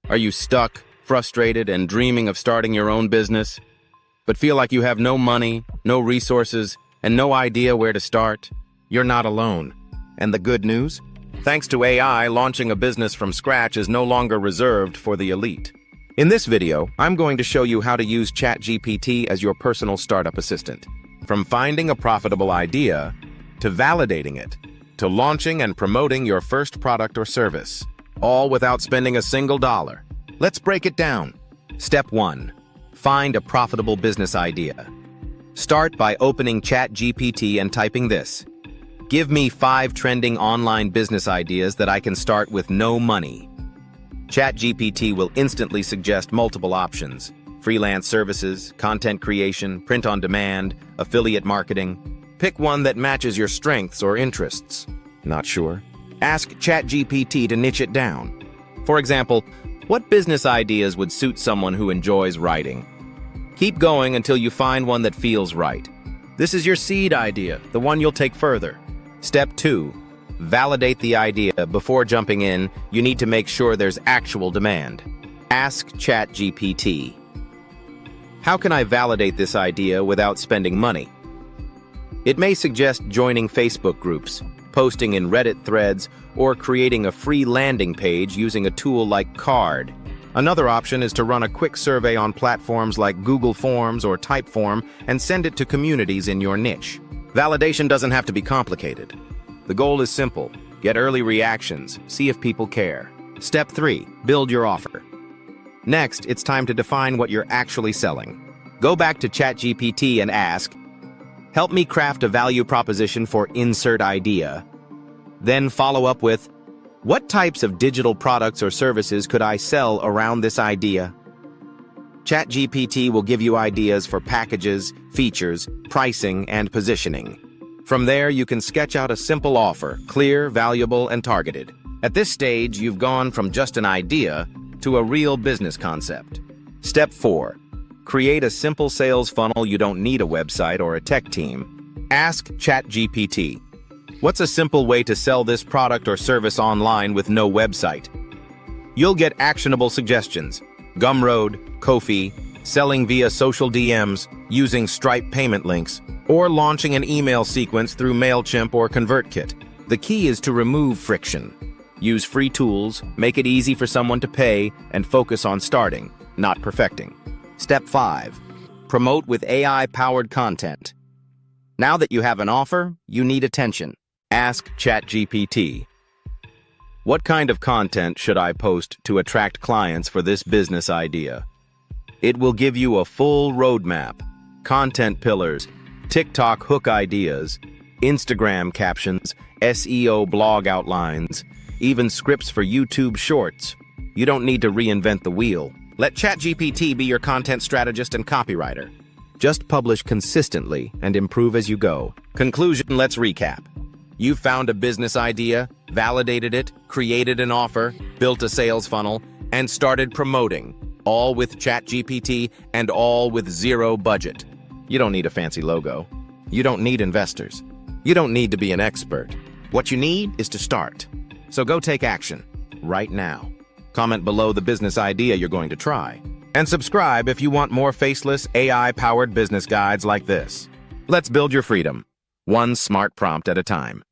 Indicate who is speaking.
Speaker 1: Are you stuck, frustrated, and dreaming of starting your own business, but feel like you have no money, no resources, and no idea where to start? You're not alone. And the good news? Thanks to AI, launching a business from scratch is no longer reserved for the elite. In this video, I'm going to show you how to use ChatGPT as your personal startup assistant. From finding a profitable idea, to validating it, to launching and promoting your first product or service, all without spending a single dollar. Let's break it down. Step 1. Find a profitable business idea. Start by opening ChatGPT and typing this. Give me 5 trending online business ideas that I can start with no money. ChatGPT will instantly suggest multiple options: freelance services, content creation, print on demand, affiliate marketing. Pick one that matches your strengths or interests. Not sure? Ask ChatGPT to niche it down. For example, what business ideas would suit someone who enjoys writing? Keep going until you find one that feels right. This is your seed idea, the one you'll take further. Step 2. Validate the idea. Before jumping in, you need to make sure there's actual demand. Ask ChatGPT. How can I validate this idea without spending money? It may suggest joining Facebook groups, posting in Reddit threads, or creating a free landing page using a tool like Card. Another option is to run a quick survey on platforms like Google Forms or Typeform and send it to communities in your niche. Validation doesn't have to be complicated. The goal is simple: get early reactions, see if people care. Step 3. Build your offer. Next, it's time to define what you're actually selling. Go back to ChatGPT and ask, "Help me craft a value proposition for insert idea." Then follow up with, "What types of digital products or services could I sell around this idea?" ChatGPT will give you ideas for packages, features, pricing, and positioning. From there, you can sketch out a simple offer, clear, valuable, and targeted. At this stage, you've gone from just an idea to a real business concept. Step 4. Create a simple sales funnel. You don't need a website or a tech team. Ask ChatGPT, "What's a simple way to sell this product or service online with no website?" You'll get actionable suggestions: Gumroad, Ko-fi, selling via social DMs, using Stripe payment links, or launching an email sequence through MailChimp or ConvertKit. The key is to remove friction. Use free tools, make it easy for someone to pay, and focus on starting, not perfecting. Step 5. Promote with AI-powered content. Now that you have an offer, you need attention. Ask ChatGPT, "What kind of content should I post to attract clients for this business idea?" It will give you a full roadmap: content pillars, TikTok hook ideas, Instagram captions, SEO blog outlines, even scripts for YouTube shorts. You don't need to reinvent the wheel. Let ChatGPT be your content strategist and copywriter. Just publish consistently and improve as you go. Conclusion: let's recap. You found a business idea, validated it, created an offer, built a sales funnel, and started promoting, all with ChatGPT and all with zero budget. You don't need a fancy logo. You don't need investors. You don't need to be an expert. What you need is to start. So go take action right now. Comment below the business idea you're going to try. And subscribe if you want more faceless, AI-powered business guides like this. Let's build your freedom, one smart prompt at a time.